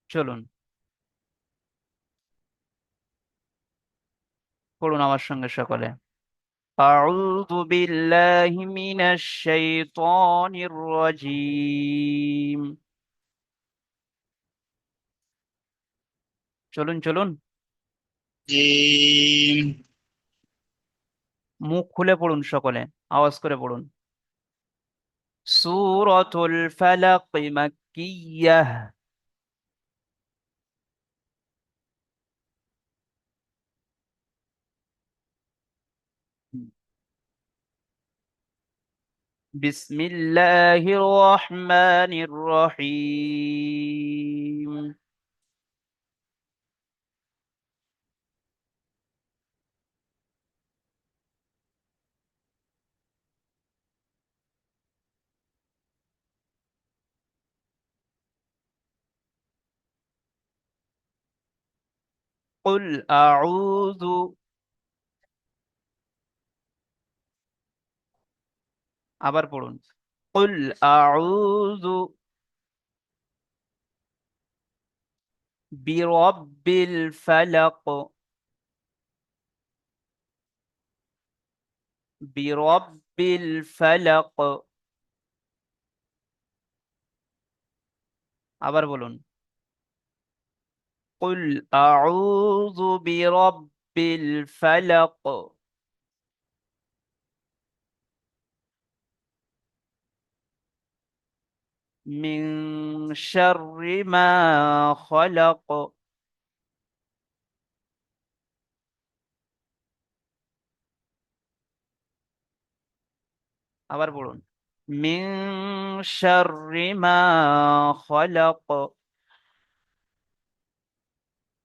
চলুন পড়ুন আমার সঙ্গে সকলে। أعوذ بالله من الشيطان الرجيم। চলুন চলুন, জিম। মুখ খুলে পড়ুন সকলে, আওয়াজ করে পড়ুন। সূরাতুল ফালাক মাক্কিয়াহ। বিসমিল্লাহির রহমানির রহিম। কুল আউযু। আবার পড়ুন। কুল আউযু বিরব্বিল ফালাক। বিরব্বিল ফালাক। আবার বলুন। কুল আউযু বিরব্বিল ফালাক মিন শাররি মা খলাক। আবার বলুন। মিন শাররি মা খলাক।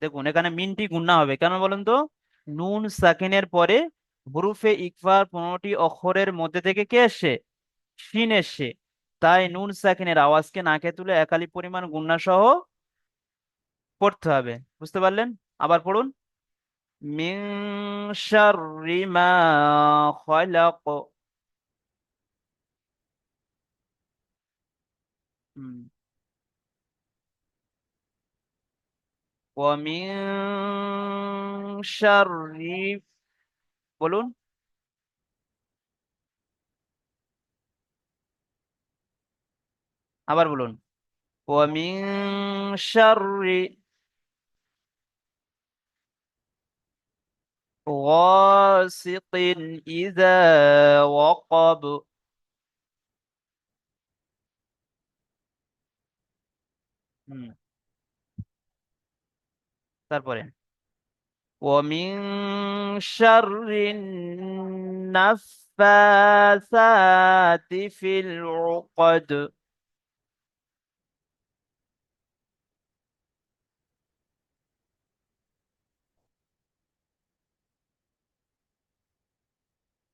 দেখুন এখানে মিনটি গুণনা হবে কেন বলুন তো। নুন সাকিনের পরে হুরুফে ইকফার 15টি অক্ষরের মধ্যে থেকে কে এসে, শিন এসে। তাই নুন সাকিনের আওয়াজকে নাকে তুলে একালি পরিমাণ গুণনা সহ পড়তে হবে, বুঝতে পারলেন? আবার পড়ুন। মিন শাররি মা খলাক। হুম। ওয়ামিন শাররি, বলুন। আবার বলুন। ওয়ামিন শাররি গাসিকিন ইযা ওয়াকাব। হুম। তারপরে ওয়ামিন শাররিন নাফাসাতি ফিল উকদ।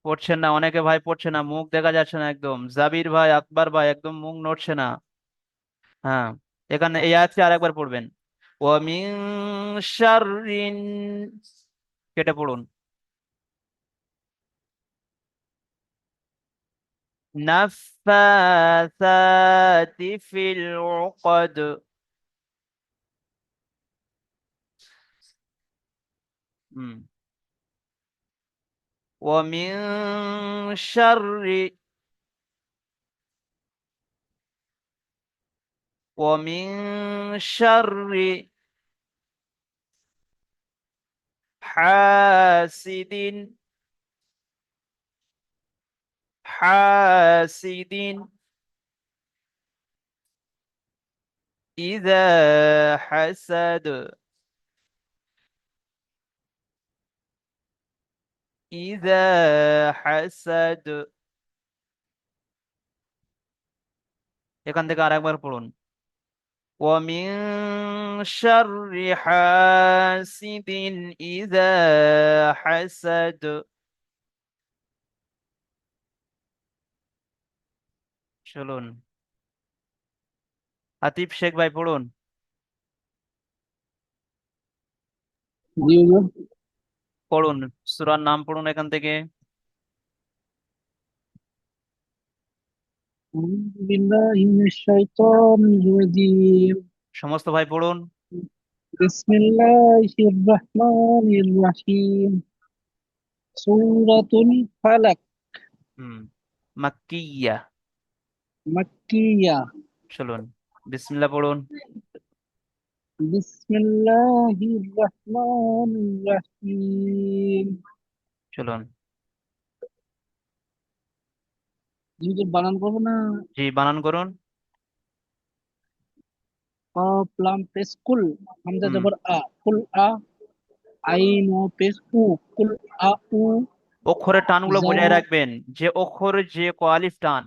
পড়ছেন না অনেকে ভাই, পড়ছে না, মুখ দেখা যাচ্ছে না একদম। জাবির ভাই, আকবর ভাই, একদম মুখ নড়ছে না। হ্যাঁ, এখানে এই আয়াতটি আরেকবার পড়বেন। ওয়ামিন শাররিন, কেটে পড়ুন। নাফাসাতি ফিল উকদ। হুম। ওয়ামিন শাররি ওয়ামিন শাররি হাসিদিন হাসিদিন ইযা হাসাদ। ইযা হাসাদ। এখান থেকে আরেকবার পড়ুন। ومن شر حاسد إذا حسد। চলুন, আতিফ শেখ ভাই পড়ুন। জি হুজুর। পড়ুন, সূরার নাম পড়ুন এখান থেকে। আউযু বিল্লাহি মিনাশ শাইতানির রাজীম। সমস্ত ভাই পড়ুন। বিসমিল্লাহির রহমানির রহিম। সূরাতুল ফালাক। হুম, মাক্কিয়া। মাক্কিয়া। চলুন, বিসমিল্লাহ পড়ুন। বিসমিল্লাহির রহমানির রহিম। চলুন। যদি বানান করবো না। জি, বানান করুন। কফ লাম পেশ কুল। হামজা হুম, জবর আ। কুল আ। আইন ও পেশ উ। কুল আ উ। অক্ষরের টানগুলো জা। বজায় রাখবেন। যে অক্ষরে যে আলিফ টান,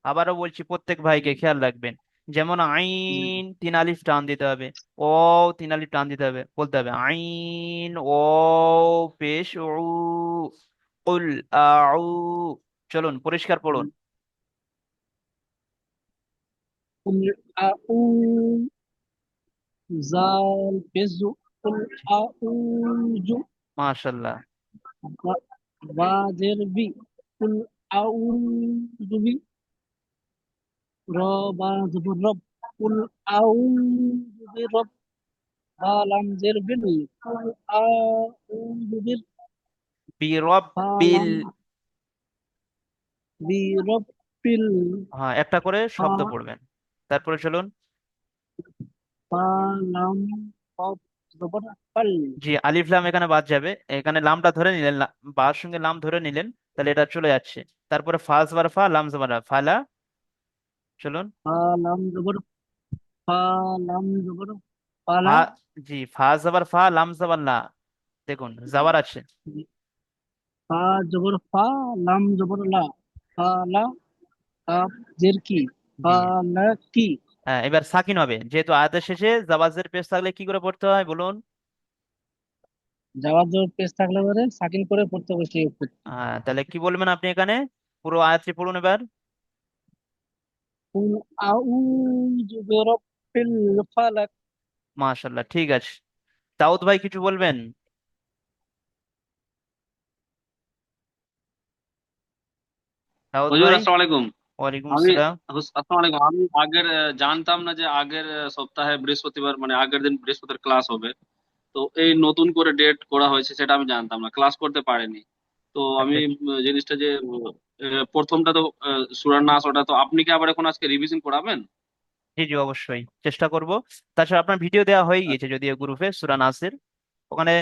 আবারও বলছি প্রত্যেক ভাইকে খেয়াল রাখবেন। যেমন আইন, তিন আলিফ টান দিতে হবে। ও, তিন আলিফ টান দিতে হবে, বলতে হবে আইন ও পেশ উ কুল আউ। চলুন, পরিষ্কার পড়ুন। কুল আ উ। জাল পেশ জু। কুল আ উ জু। মাশাল্লাহ। বাজের বি। কুল আউযু বি। র বা জবর রব। কুল আউযু বি রব। বা লাম জের বিল। কুল আউযু বির। বা বিরব্বিল। লাম বি রব্বিল। হ্যাঁ, একটা করে বা। শব্দ পড়বেন। তারপরে চলুন। বা লাম কফ জবর ফাল। জি, আলিফ লাম এখানে বাদ যাবে, এখানে লামটা ধরে নিলেন, বার সঙ্গে লাম ধরে নিলেন, তাহলে এটা চলে যাচ্ছে। তারপরে ফা জবর ফা, লাম জবর লা, ফালা। চলুন। বা লাম জবর ফা। লাম জবর ফা। ফালা। জি, ফা জবর ফা, লাম জবর লা। দেখুন, জাবার আছে। ফা জবর ফা। লাম জবর লা। ফালা। কাফ জের কি। জি, ফালা কি। হ্যাঁ, এবার সাকিন হবে, যেহেতু আয়াতের শেষে জাবাজের পেশ থাকলে কি করে পড়তে হয় বলুন। যাওয়ার জন্য পেজ থাকলে পরে সাকিন করে পড়তে হবে সেই অক্ষর। হ্যাঁ, তাহলে কি বলবেন আপনি এখানে? পুরো আয়াতটি পড়ুন এবার। কুল আউযু বিরাব্বিল ফালাক। মাশাল্লাহ, ঠিক আছে। দাউদ ভাই কিছু বলবেন? দাউদ হুজুর ভাই। আসসালামু আলাইকুম। ওয়ালাইকুম আমি আসসালাম। আসসালামু আলাইকুম। আমি আগের জানতাম না যে আগের সপ্তাহে বৃহস্পতিবার মানে আগের দিন বৃহস্পতিবার ক্লাস হবে। তো এই নতুন করে ডেট করা হয়েছে সেটা আমি জানতাম না, ক্লাস করতে পারিনি। তো আমি আচ্ছা, জিনিসটা যে প্রথমটা তো সূরা নাস, ওটা তো আপনি কি আবার এখন আজকে রিভিশন করাবেন? জি জি, অবশ্যই চেষ্টা করব। তাছাড়া আপনার ভিডিও দেওয়া হয়ে গিয়েছে যদিও গ্রুপে, সূরা নাসের, ওখানে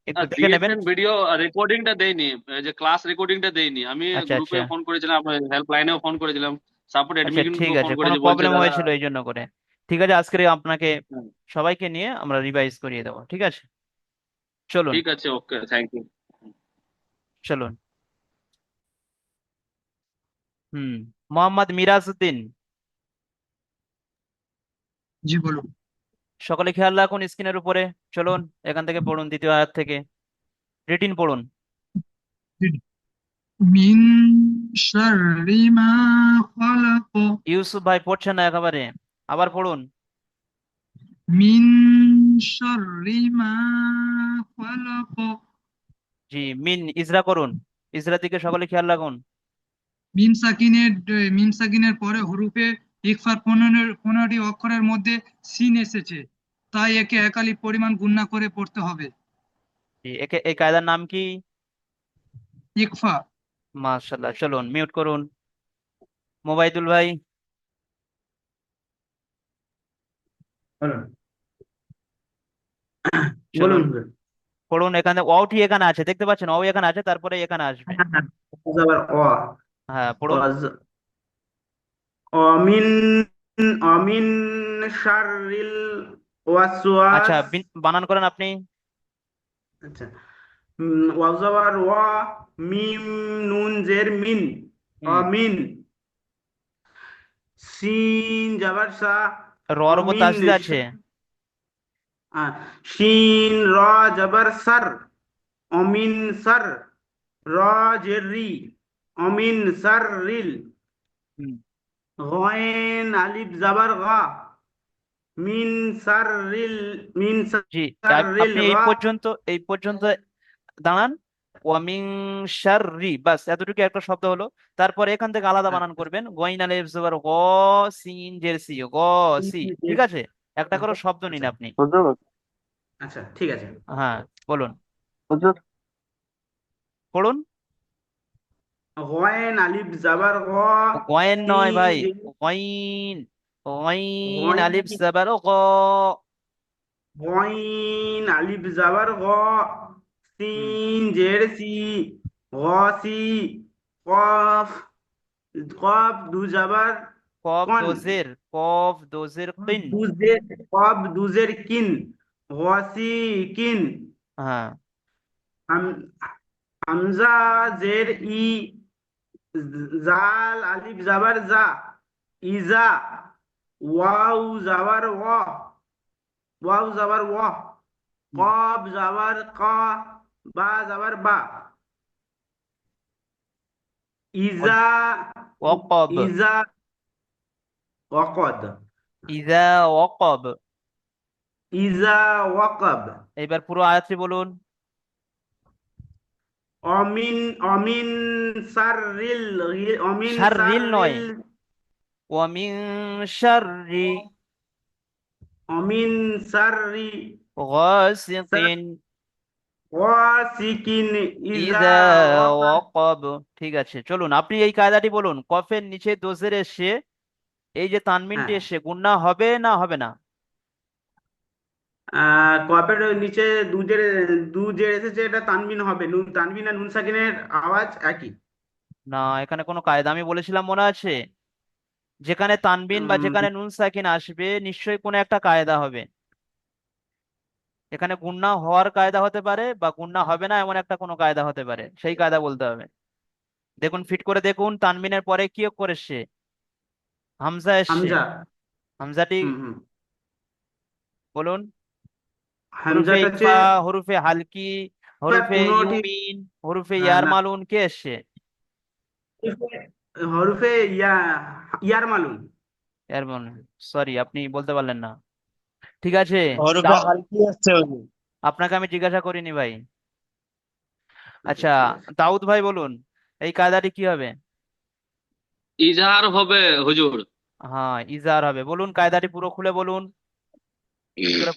একটু দেখে নেবেন। দিয়েছেন ভিডিও, রেকর্ডিংটা দেইনি। এই যে ক্লাস রেকর্ডিংটা দেইনি আমি। আচ্ছা আচ্ছা। গ্রুপে ফোন করেছিলাম, হেল্পলাইনেও ফোন করেছিলাম, সাপোর্ট আচ্ছা, ঠিক অ্যাডমিনকেও আছে, ফোন কোনো করেছি, বলছে প্রবলেম দাদা। হয়েছিল এই জন্য করে। ঠিক আছে, আজকে আপনাকে সবাইকে নিয়ে আমরা রিভাইজ করিয়ে দেবো, ঠিক আছে? চলুন। ঠিক আছে, ওকে, থ্যাংক ইউ। চলুন। হুম, মোহাম্মদ মিরাজউদ্দিন। জি বলুন। সকলে খেয়াল রাখুন স্ক্রিনের উপরে। চলুন, এখান থেকে পড়ুন, দ্বিতীয় আয়াত থেকে রিটিন পড়ুন। মিন শাররি মা খালাক। ইউসুফ ভাই পড়ছেন না একেবারে, আবার পড়ুন। মিন শাররি মা খালাক। জি, মিন ইজরা করুন, ইজরার দিকে সকলে খেয়াল রাখুন। মিম সাকিনের পরে হরফে ইকফার 15টি অক্ষরের মধ্যে সিন এসেছে, তাই একে একালি পরিমাণ গুণনা করে পড়তে হবে। জি, একে এই কায়দার নাম কি? ইকফা। মাশাল্লাহ। চলুন, মিউট করুন মোবাইদুল ভাই। বলুন। চলুন, বলুন হুজুর। পড়ুন। এখানে ওয়াওটি এখানে আছে, দেখতে পাচ্ছেন? ওয়াও এখানে আছে, তারপরে এখানে আসবে। আবার অ। হ্যাঁ, পড়ুন। অজ। অমিন। অমিন শাররিল আচ্ছা, ওয়াসওয়াস। বানান করেন আপনি। আচ্ছা। ওয়াজাবার ওয়া। মিম। নুন জের মিন। হুম। অমিন। সিন জাবার সা। রর উপর অমিন তাসদিদ আছে। শিন র জাবার সার। অমিন সার। র জের রি। অমিন সার রিল। হুম। গয়েন আলিফ জাবার গা। মিন সাররিল। মিন জি, সাররিল আপনি এই গা। পর্যন্ত, এই পর্যন্ত দাঁড়ান। ওয়ামিং শাররি, বাস এতটুকু একটা শব্দ হলো। তারপরে এখান থেকে আলাদা বানান করবেন, গইন আলিফ জবর গ, সিন জের সি, গ সি। ঠিক আছে, একটা করে শব্দ নিন আপনি। হুজুর আচ্ছা ঠিক আছে। হ্যাঁ, বলুন, হুজুর পড়ুন। গয়েন আলিফ জাবার গ, গয়েন নয় সিন ভাই, জের গইন, গইন গয়েন, আলিফ জাবার গ। গইন আলিফ জাবার গ, হুম, সিন জের সি, গসি, কফ, কফ দু জাবার কফ কন, দোজের, কফ দোজের কিন। দুজের, কফ দুজের কিন, গসি কিন, হ্যাঁ, হামজা জের ই, জাল আলিফ জাবার জা, ইজা, ওয়াও জাবার ওয়া, ওয়াও জাবার ওয়া, হুম, কব জাবার কা, বা জাবার বা, বলুন। ইজা, ওয়াকব, ইজা, ওয়াকদ, ইজা ওয়াকব। ইজা ওয়াকব, এবার পুরো আয়াতটি বলুন। অমিন, অমিন সাররিল, অমিন শাররিল নয়, সাররিল, ওয়ামিন শাররি অমিন সাররি, গাসিকিন ওয়াসিকিন, ইজা ইযা ওয়াকাব। ওয়াকাব। ঠিক আছে, চলুন আপনি এই কায়দাটি বলুন। কফের নিচে দোজের এসে এই যে তানবিনটি হ্যাঁ, এসে গুণনা হবে না হবে না? কপের নিচে দুজের, দুজের এসেছে, এটা তানবিন হবে। নুন তানবিন আর নুন সাকিনের আওয়াজ একই। না, এখানে কোনো কায়দা আমি বলেছিলাম মনে আছে? যেখানে তানবিন বা উম, যেখানে নুন সাকিন আসবে নিশ্চয়ই কোনো একটা কায়দা হবে। এখানে গুণনা হওয়ার কায়দা হতে পারে বা গুণনা হবে না এমন একটা কোনো কায়দা হতে পারে, সেই কায়দা বলতে হবে। দেখুন, ফিট করে দেখুন, তানবিনের পরে কি অক্ষর এসছে? হামজা এসছে। হামজা। হামজাটি হুম হুম। বলুন। হরুফে হামজাটা হচ্ছে ইকফা, হরুফে হালকি, প্রায় হরুফে 15টি। ইউমিন, হরুফে ইয়ার না, মালুন কে এসছে? হরফে ইয়া, ইয়ার মালুম। ইয়ার মালুন, সরি আপনি বলতে পারলেন না। ঠিক আছে, হরফে দাও, হালকি আসছে হুজুর। আপনাকে আমি জিজ্ঞাসা করিনি ভাই। আচ্ছা আচ্ছা, ঠিক আছে। দাউদ ভাই বলুন, এই কায়দাটি কি হবে? ইজহার হবে হুজুর। হ্যাঁ, ইজার হবে। বলুন কায়দাটি পুরো খুলে বলুন, কি করে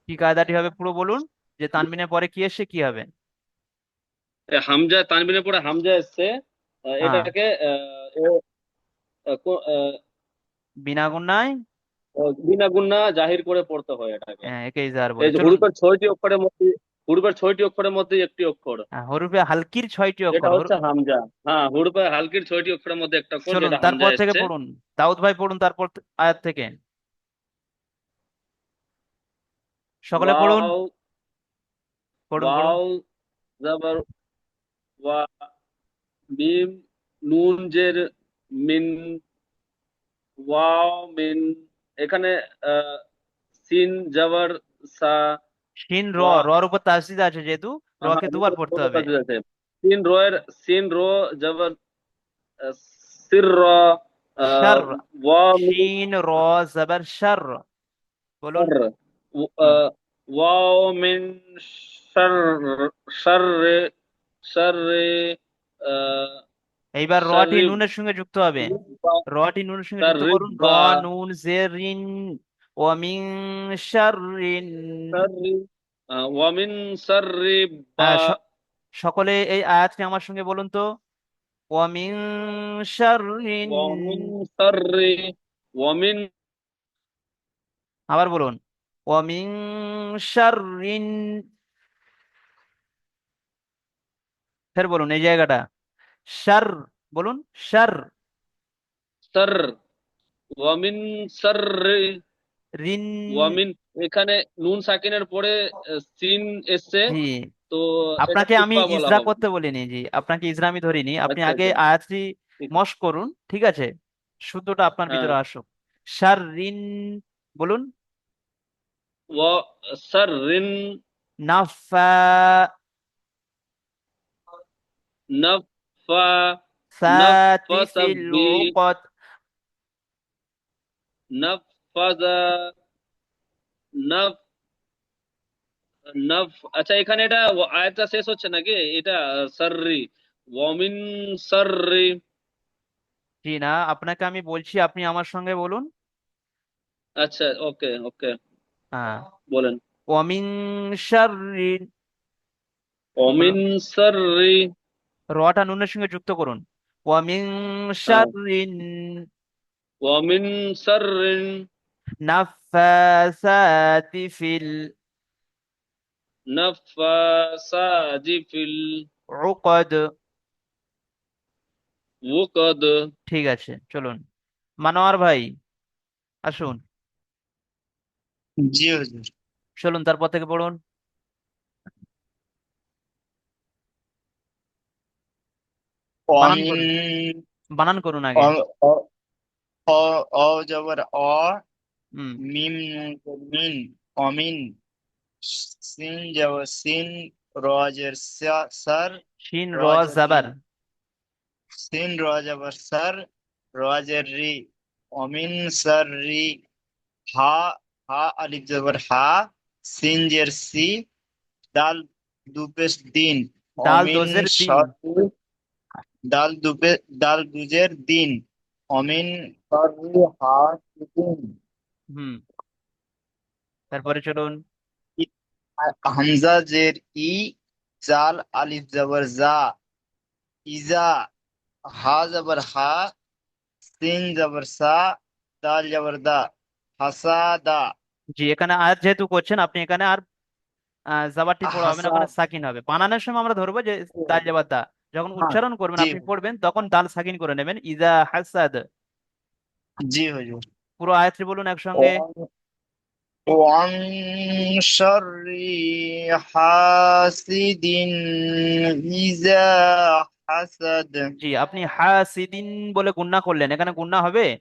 কি কায়দাটি হবে পুরো বলুন, যে তানবিনের পরে কি এসে কি হবে? হামজা তানবিনের পরে হামজা এসছে, হ্যাঁ, এটাকে বিনা গুণায়, বিনা গুণা জাহির করে পড়তে হয় এটাকে। হ্যাঁ, একে ইজার এই বলে। যে চলুন, হুরুফের ছয়টি অক্ষরের মধ্যে একটি অক্ষর, হরুফে হালকির 6টি যেটা অক্ষর হচ্ছে হামজা। হ্যাঁ, হুরুফে হালকির 6টি অক্ষরের মধ্যে একটা অক্ষর চলুন যেটা হামজা তারপর থেকে এসছে। পড়ুন। দাউদ ভাই পড়ুন তারপর আয়াত থেকে, সকলে পড়ুন, ওয়াও, পড়ুন পড়ুন। ওয়াও জাবার ওয়া, মিম নুন জের মিন, ওয়াও মিন, এখানে আহ, সিন জাবার সা, শিন র, ওয়া, রর উপর তাসদিদ আছে যেহেতু রকে হ্যাঁ দুবার পড়তে হবে। আছে। সিন রয়ের, সিন রো জাবার সির র, শার, ওয়া মিন শিন র জবর শার। বলুন। শার, হুম, ওয়াও মিন শার, শার, শার, এইবার রটি শারি, নুনের সঙ্গে যুক্ত হবে। রটি নুনের সঙ্গে যুক্ত করুন, র শারিবা, নুন জেরিন ও মিন শাররিন। শারি, ওয়ামিন শারি বা, হ্যাঁ, সকলে এই আয়াতটি আমার সঙ্গে বলুন তো। ও মিন শাররিন, ওয়ামিন শারি, ওয়ামিন আবার বলুন। ও মিন শাররিন, ফের বলুন এই জায়গাটা। শার, বলুন শার, শার, ওয়ামিন শারি, রিন। ওয়ামিন, এখানে নুন সাকিনের পরে সিন এসছে, জি, তো এটা আপনাকে আমি ইকফা বলা ইজরা হবে। করতে বলিনি, জি আপনাকে ইজরা আমি ধরিনি। আপনি আচ্ছা আগে আচ্ছা, আয়াতটি ঠিক আছে। মস্ক করুন, ঠিক আছে? শুদ্ধটা আপনার হ্যাঁ, ভিতরে আসুক। শার রিন, বলুন। ওয়া শাররিন, নাফা, নাফা, সাতি নাফাসা ফিল বি, উকদ। নাফাজা, নাফ, নাফ, আচ্ছা এখানে এটা আয়াতটা শেষ হচ্ছে নাকি? এটা সাররি, ওয়ামিন সাররি, জি না, আপনাকে আমি বলছি, আপনি আমার সঙ্গে বলুন। আচ্ছা, ওকে ওকে, হ্যাঁ, বলেন। ওয়ামিন শাররি, বলো, অমিন সাররি। রটা নুনের সঙ্গে যুক্ত করুন। ওয়ামিন হ্যাঁ, শাররিন ওয়ামিন সাররিন নাফাসাতি ফিল নাফাসাজি ফিল উকদ। উকদ। ঠিক আছে, চলুন। মানোয়ার ভাই আসুন, জি হুজুর। চলুন তারপর থেকে পড়ুন, বানান অমিন, করুন, বানান করুন আগে। অ অ অ অ জবর অ, হুম। মিম নুন জবর মিন, অমিন। সিন জবর সিন, র জের সর, শিন র র জের রি, জাবার। সিন র জবর সর, র জের রি, অমিন সর রি। হা, হা আলিফ জবর হা, সিন জের সি, দাল দুপেশ দিন, দাল অমিন দোজের দিন। শর, দাল দুপে, দাল দুজের দিন, অমিন শররি হাসিদিন। হুম, তারপরে চলুন। হামজা জের ই, জাল আলিফ জবর জা, ইজা। হা জবর হা, সিন জবর সা, দাল জবর দা, হাসাদা। জি, এখানে আয়াত যেহেতু করছেন আপনি, এখানে আর জাবারটি পড়া হবে না, ওখানে হাসাদ, সাকিন হবে। বানানোর সময় আমরা ধরবো যে দাল জাবার দা, যখন হ্যাঁ, উচ্চারণ করবেন জি আপনি পড়বেন তখন দাল সাকিন করে নেবেন, ইজা হাসাদ। জি হুজুর। পুরো আয়াতটি বলুন একসঙ্গে। ওয়ান শররি হাসিদিন ইজা হাসাদ। জি, আপনি হাসিদিন বলে গুণনা করলেন, এখানে গুণনা হবে?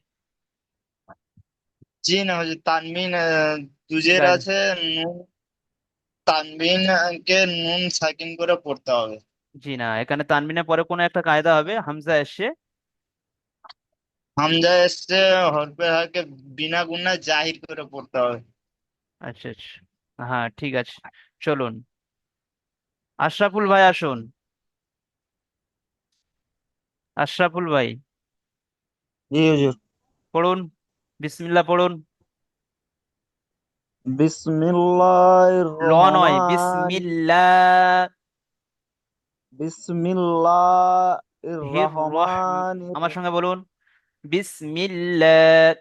জি না হুজুর, তানবিন দুজের গায়ে- আছে, নুন, তানবিন কে নুন সাকিন করে পড়তে হবে। জি না, এখানে তানবিনের পরে কোনো একটা কায়দা হবে, হামজা এসে। হামজা এসছে, হরফে হাকে বিনা গুণা জাহির করে পড়তে হবে। আচ্ছা আচ্ছা, হ্যাঁ ঠিক আছে, চলুন। আশরাফুল ভাই আসুন, আশরাফুল ভাই জি হুজুর। পড়ুন, বিসমিল্লাহ পড়ুন। বিসমিল্লাহির ল নয়, রহমান, বিসমিল্লাহ। বিসমিল্লাহির হির রহম, রহমানির, আমার সঙ্গে বলুন, বিসমিল্লাহ।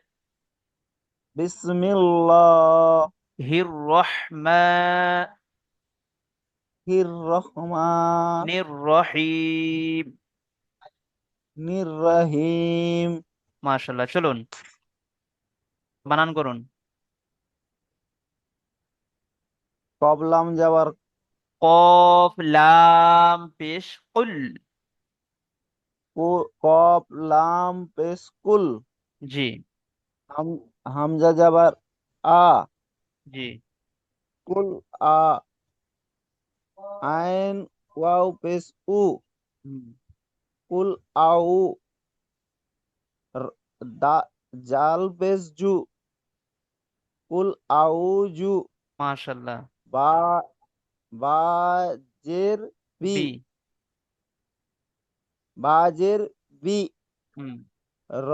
বিসমিল্লাহির হির রহমানির রহমানির রহিম। রহিম। মাশাল্লাহ, চলুন বানান করুন। কবলাম যাবার, কফ লাম পেশ কুল। কপ লাম পেশ কুল। জি। হাম, হামজা যাবার আ, জি। কুল আ। আইন ওয়াও পেশ উ, হুম। কুল আউ। র- দা, জাল পেশ জু, কুল আউজু। মাশাল্লাহ। বা, বাজের বি, বি। বাজের বি। হুম। র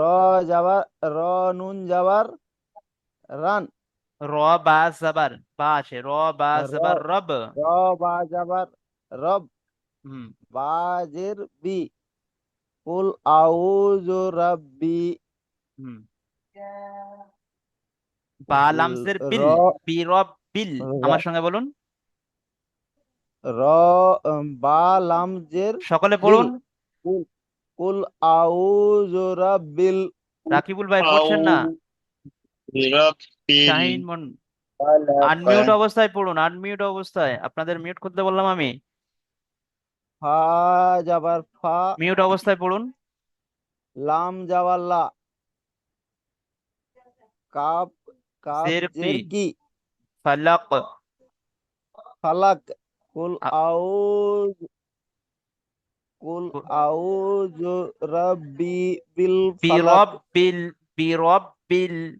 যাবার, র নুন যাবার রান। র বা জাবার, বা আছে, র বা র, জাবার রব। র বা যাবার রব, হুম। বাজের বি। কুল আউযু রাব্বি, হুম। বা লামজের র, বিল, বি রব বিল, আমার সঙ্গে বলুন, র, বা লামজের সকলে বিল। পড়ুন। কুল, কুল আউযু রাব্বিল, রাকিবুল ভাই আউ পড়ছেন না? বিরাব্বিল শাহিন মন, ফালাক। আনমিউট অবস্থায় পড়ুন, আনমিউট অবস্থায়, আপনাদের মিউট করতে বললাম আমি। ফা যাবার ফা, মিউট অবস্থায় পড়ুন। লাম যাবার লা, কাপ, কাপ জের পি, জের কি, ফালাক। ফালাক। কুল আ- আউজ, কুল আউযু রাব্বি বিল ফালাক, বিরব্বিল, বিরব্বিল।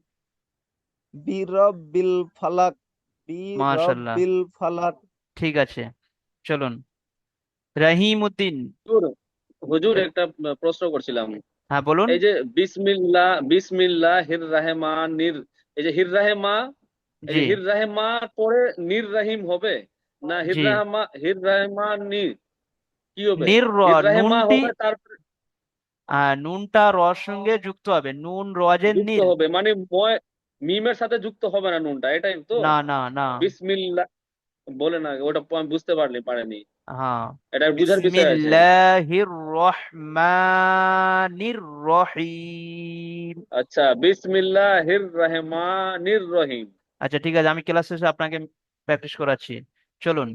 বিরব্বিল ফালাক, মাশাল্লাহ, বিরব্বিল ফালাক। ঠিক আছে, চলুন। রহিম উদ্দিন, হুজুর, হুজুর এ- একটা প্রশ্ন করছিলাম। হ্যাঁ বলুন। এই যে বিসমিল্লাহ, বিসমিল্লাহির রহমানির, এই যে হির রাহেমা, এই জি যে হির রাহেমার পরে নির রাহিম হবে, না জি হির রাহেমা নি কি হবে? নির র হির রাহেমা নুনটি হবে, তারপরে নুনটা রর সঙ্গে যুক্ত হবে, নুন রজের যুক্ত নির। হবে, মানে মিমের সাথে যুক্ত হবে না নুনটা, এটাই তো। না না না, বিসমিল্লাহ বলে না, ওটা আমি বুঝতে পারিনি। হ্যাঁ, এটা বুঝার বিষয় আছে। বিসমিল্লাহির রহমানির রহিম। আচ্ছা, বিসমিল্লাহির রহমানির রহিম। আচ্ছা ঠিক আছে, আমি ক্লাস শেষে আপনাকে প্র্যাকটিস করাচ্ছি। চলুন।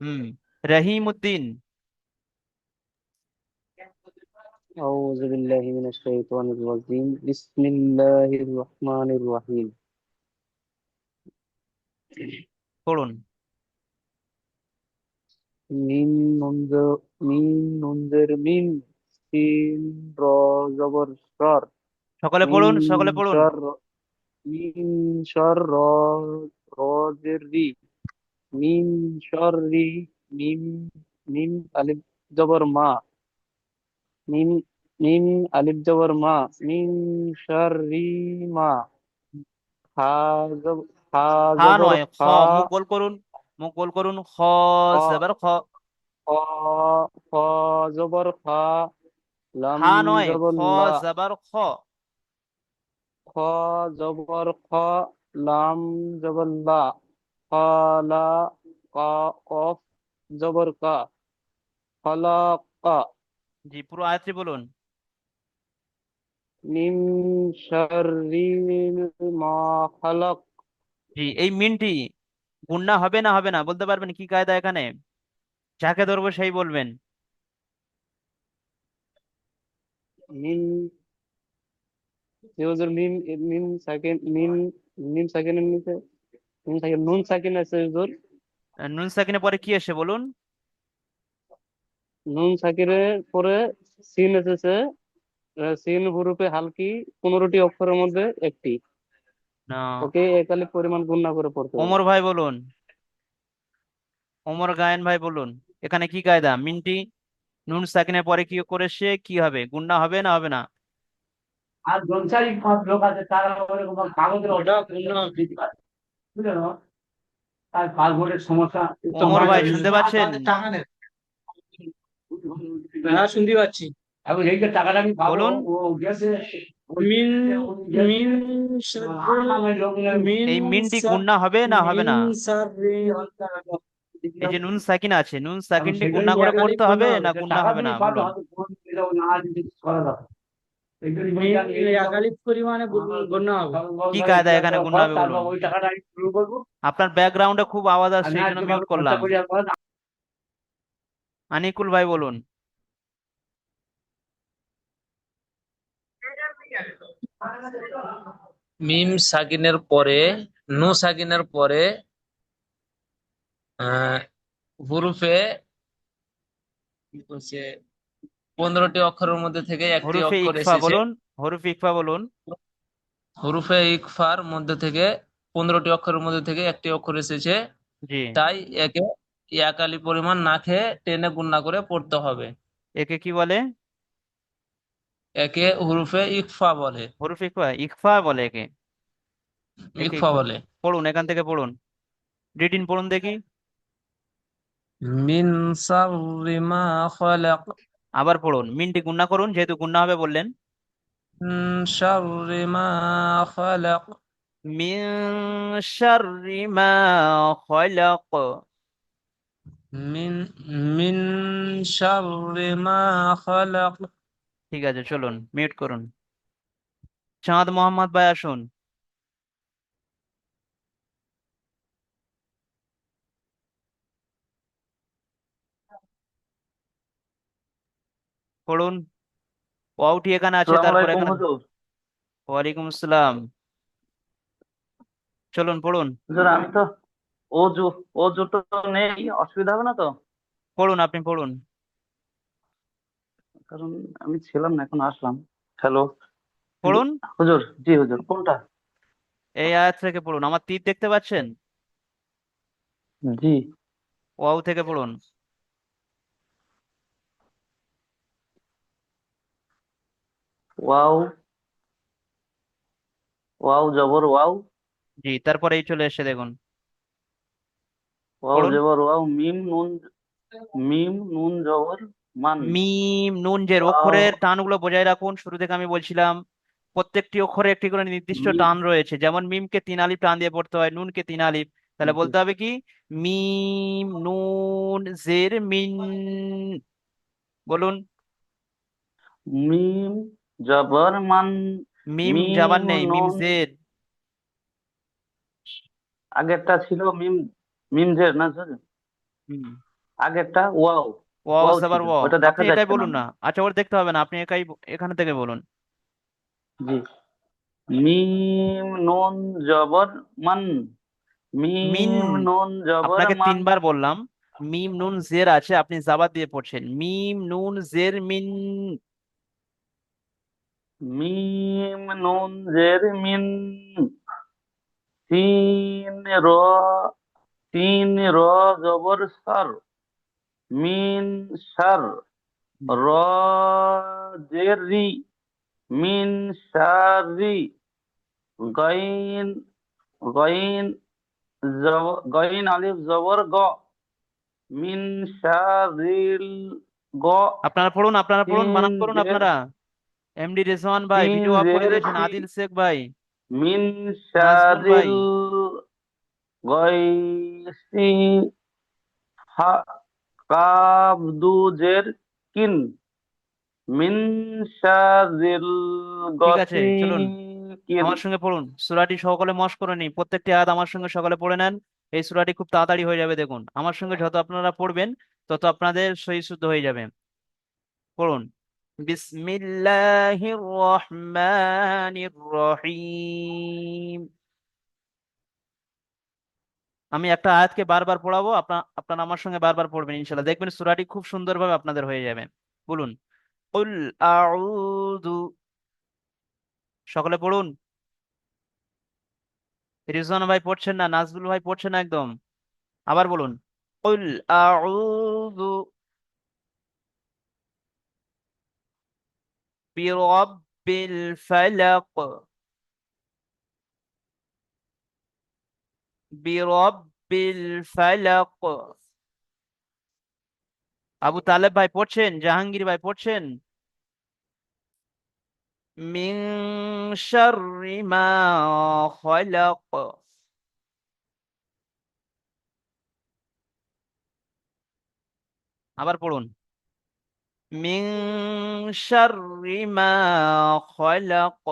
হুম, রহিম উদ্দিন। أعوذ بالله من الشيطان الرجيم بسم الله الرحمن الرحيم পড়ুন। মিম নুনজের মিম সিন র জবর সর সকলে মিন পড়ুন, সকলে পড়ুন। শর মিন শর র জের রি মিন শর রি মিম মিম আলিফ জবর মা মিম মিম আলিফ জবর মা মিন শর রি মা হা জব- হা হা জবর নয়, খ। খা মুখ গোল করুন, মুখ গোল করুন। খ খ জবর খ। খ খ জবর খা লাম হা নয়, খ জবর লা জবর খ। খ জবর খ লাম জবর লা খালা কা কফ জবর কা খালাকা জি, পুরো আয়াতটি বলুন। মিন শাররি মা খালাক জি, এই মিনটি গুণনা হবে না হবে না বলতে পারবেন কি কায়দা এখানে? যাকে ধরবো সেই বলবেন। মিন হুজুর মিম মিম সাকিন মিম সাকিনের নিচে মিম সাকিন নুন সাকিন আছে হুজুর নুন সাকিনের পরে কি এসে বলুন? নুন সাকিনের পরে সিন এসেছে সিন হরফে হালকি 15টি অক্ষরের মধ্যে একটি না, ওকে একালি পরিমাণ গুণনা করে পড়তে হবে ওমর ভাই বলুন, ওমর গায়েন ভাই বলুন। এখানে কি কায়দা? মিনটি নুন সাকিনের পরে কি করেছে, কি হবে? গুণনা হবে না হবে না? আর জলসাই পাঁচ লোক আছে তারা ওরকম কাগজের ওটা অর্ডার দিতে পারে বুঝলেন আর পাসপোর্টের সমস্যা তো ওমর ভাই শুনতে আর পাচ্ছেন? তাদের টাকা নেই হ্যাঁ শুনতে পাচ্ছি এখন এই যে টাকাটা আমি পাবো বলুন। ও গেছে মিন মিন এই মিনটি মিন গুণনা হবে না হবে মিন না? সাররি, এই যে নুন সাকিন আছে, নুন এখন সাকিনটি সেটাই গুণনা করে একালি পড়তে হবে গুণনা না হবে, গুণনা টাকা হবে না তুমি পাবে বলুন? হয়তো না যদি কিছু করা যাবে একালিক পরিমাণে গণ্য হবে। কি কায়দা এখানে গুণনা হবে তারপর বলুন? ওই টাকাটা আমি শুরু করবো আপনার ব্যাকগ্রাউন্ডে খুব আওয়াজ আর আসছে, না এই জন্য মিউট যেভাবে খরচা করলাম। করি আর আনিকুল ভাই বলুন। মিম সাকিনের পরে নু সাকিনের পরে আহ হুরুফে কি বলছে 15টি অক্ষরের মধ্যে থেকে একটি হরুফে অক্ষর ইকফা এসেছে। বলুন, হরুফে ইকফা বলুন। হুরুফে ইকফার মধ্যে থেকে 15টি অক্ষরের মধ্যে থেকে একটি অক্ষর এসেছে, জি, তাই একে এক আলি পরিমাণ না খেয়ে টেনে গুণনা করে পড়তে হবে। একে কি বলে? একে হুরুফে ইকফা বলে। হরুফে ইকফা, ইকফা বলে একে। একে ইকফা ইকফা বলে। পড়ুন, এখান থেকে পড়ুন। রিডিন পড়ুন দেখি। মিন শাররি মা খালাক আবার পড়ুন, মিনটি গুণনা করুন যেহেতু গুণনা হবে বললেন। মিন শাররি মা খালাক মিন শাররি মা খলাক। মিন মিন শাররি মা খালাক। ঠিক আছে, চলুন মিউট করুন। চাঁদ মোহাম্মদ ভাই আসুন। পড়ুন। ওয়াওটি এখানে আছে, আসসালামু তারপর আলাইকুম এখানে। হুজুর। ওয়ালাইকুম আসসালাম। চলুন পড়ুন। হুজুর আমি তো অজু অজু তো নেই, অসুবিধা হবে না তো? পড়ুন, আপনি পড়ুন। কারণ আমি ছিলাম না, এখন আসলাম। হ্যালো পড়ুন, হুজুর। জি হুজুর, কোনটা? এই আয়াত থেকে পড়ুন। আমার তীর দেখতে পাচ্ছেন? জি। ওয়াও থেকে পড়ুন। ওয়াও ওয়াও জবর ওয়াও, জি, তারপরে এই চলে এসে দেখুন, ওয়াও পড়ুন। জবর ওয়াও, মিম নুন, মিম নুন জবর মান, মিম নুন জের ওয়াও অক্ষরের টানগুলো বজায় রাখুন। শুরু থেকে আমি বলছিলাম প্রত্যেকটি অক্ষরে একটি করে নির্দিষ্ট মিম, টান রয়েছে, যেমন মিমকে 3 আলিফ টান দিয়ে পড়তে হয়, নুনকে 3 আলিফ। তাহলে বলতে হবে কি, মিম নুন জের মিন। বলুন। মিম জবর মান, মিম মিম জাবার নেই, মিম নুন, জের। আগেরটা ছিল মিম, মিম জের না স্যার, হুম। আগেরটা ওয়াও, ওয়াও ওয়াও সাবার ছিল, ও। ওটা আপনি দেখা এটাই যাচ্ছে না বলুন না, আমার। আচ্ছা ওটা দেখতে হবে না, আপনি একাই এখানে থেকে বলুন। জি, মিম নুন জবর মান, মিন, মিম নুন জবর আপনাকে মান, 3 বার বললাম। মিম নুন জের আছে, আপনি জাবার দিয়ে পড়ছেন, মিম নুন জের মিন। মিম নুন জের মিন, সিন র, সিন র জবর সর, মিন সর, র জের রি, মিন শারি, গইন, গইন গইন আলিফ জবর গ, মিন শারিল গ, আপনারা পড়ুন, সিন বানান করুন জের, আপনারা। এমডি রেজওয়ান ভাই সিন ভিডিও অফ করে জের দিয়েছেন, সি, আদিল শেখ ভাই, মিন নাজমুল ভাই। শারিল গয়সি, হা কাব দু জের কিন, মিন শারিল ঠিক আছে, চলুন গসিকিন। আমার সঙ্গে পড়ুন, সূরাটি সকলে মশ করে নিন, প্রত্যেকটি আয়াত আমার সঙ্গে সকলে পড়ে নেন। এই সূরাটি খুব তাড়াতাড়ি হয়ে যাবে, দেখুন আমার সঙ্গে যত আপনারা পড়বেন তত আপনাদের সহি শুদ্ধ হয়ে যাবে। পড়ুন। বিসমিল্লাহির রহমানির রহিম। আমি একটা আয়াতকে বারবার পড়াবো, আপনারা আমার সঙ্গে বারবার পড়বেন, ইনশাল্লাহ দেখবেন সূরাটি খুব সুন্দরভাবে আপনাদের হয়ে যাবে। বলুন। কুল আউযু। সকলে পড়ুন। রিজওয়ান ভাই পড়ছেন না, নাজমুল ভাই পড়ছেন না একদম। আবার বলুন। কুল আউযু বিরাব্বিল ফালাক। বিরাব্বিল ফালাক। আবু তালেব ভাই পড়ছেন, জাহাঙ্গীর ভাই পড়ছেন। মিন শাররি মা খলাক। আবার পড়ুন। মিন শাররি মা খলাক।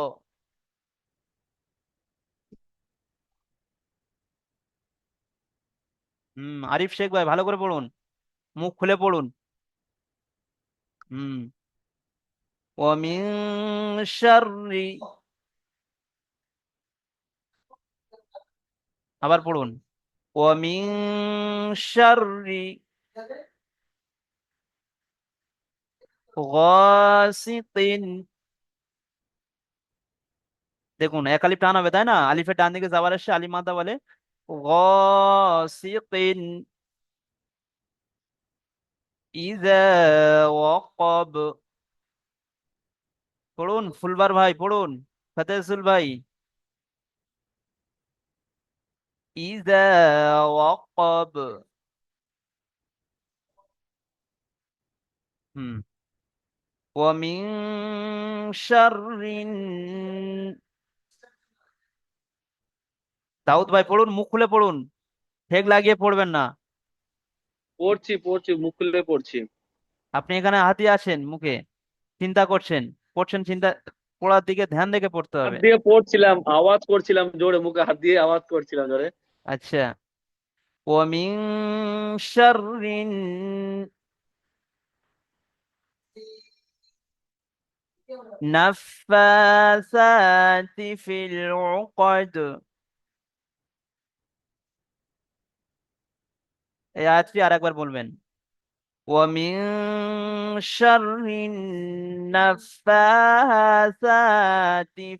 আরিফ শেখ ভাই ভালো করে পড়ুন, মুখ খুলে পড়ুন। হুম। ওমিন শাররি। আবার পড়ুন। ওমিন শাররি গাসিকিন। দেখুন এক আলিফ টান হবে তাই না, আলিফের ডান দিকে যাবার আসছে আলিফ মাদ্দা বলে। গাসিকিন ইযা ওয়াকাব। পড়ুন ফুলবার ভাই পড়ুন, ফতেহুল ভাই। ইযা ওয়াকাব। হুম। ওমিন শাররিন। দাউদ ভাই পড়ুন, মুখ খুলে পড়ুন, ঠেক লাগিয়ে পড়বেন না। পড়ছি পড়ছি, মুখ খুলে পড়ছি। আপনি এখানে হাতিয়ে আছেন মুখে, চিন্তা করছেন, পড়ছেন, চিন্তা পড়ার দিকে ধ্যান রেখে পড়তে হাত হবে। দিয়ে পড়ছিলাম, আওয়াজ করছিলাম জোরে, মুখে হাত দিয়ে আওয়াজ করছিলাম জোরে। আচ্ছা। ওমিন শাররিন নাফাসাতি ফিল উকদ। এই আয়াতটি আরেকবার বলবেন। ومن شر النفاثات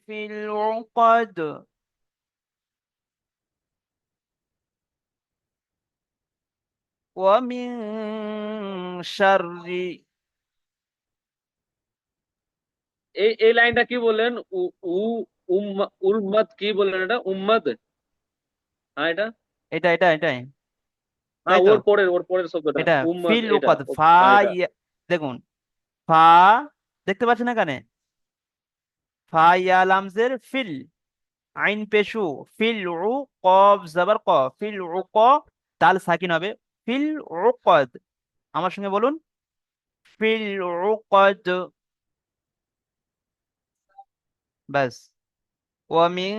في العقد. ومن شر। এই এই লাইনটা কি বললেন? উ উ উম্মাদ কি বললেন এটা? উম্মাদ? হ্যাঁ এটা, এটাই তাই হ্যাঁ তো। ওর পরের শব্দটা এটা উম্মাদ, ফিল এটা উকাদ ফা হ্যাঁ এটা। দেখুন ফা, দেখতে পাচ্ছেন এখানে ফা ইয়া লামজের ফিল, আইন পেশু, ফিল উ, কফ জবর ক, ফিল উ ক, দাল সাকিন হবে, ফিল উকদ। আমার সঙ্গে বলুন, ফিল উকদ। ব্যাস। ওয়ামিন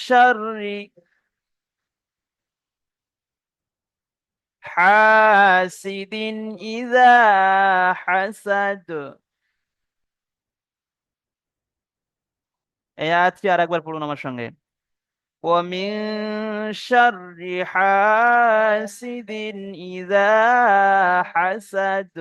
শাররি হাসিদিন ইযা হাসাদ। এই আয়াতটি আরেকবার পড়ুন আমার সঙ্গে। ومن شر حاسد إذا حسد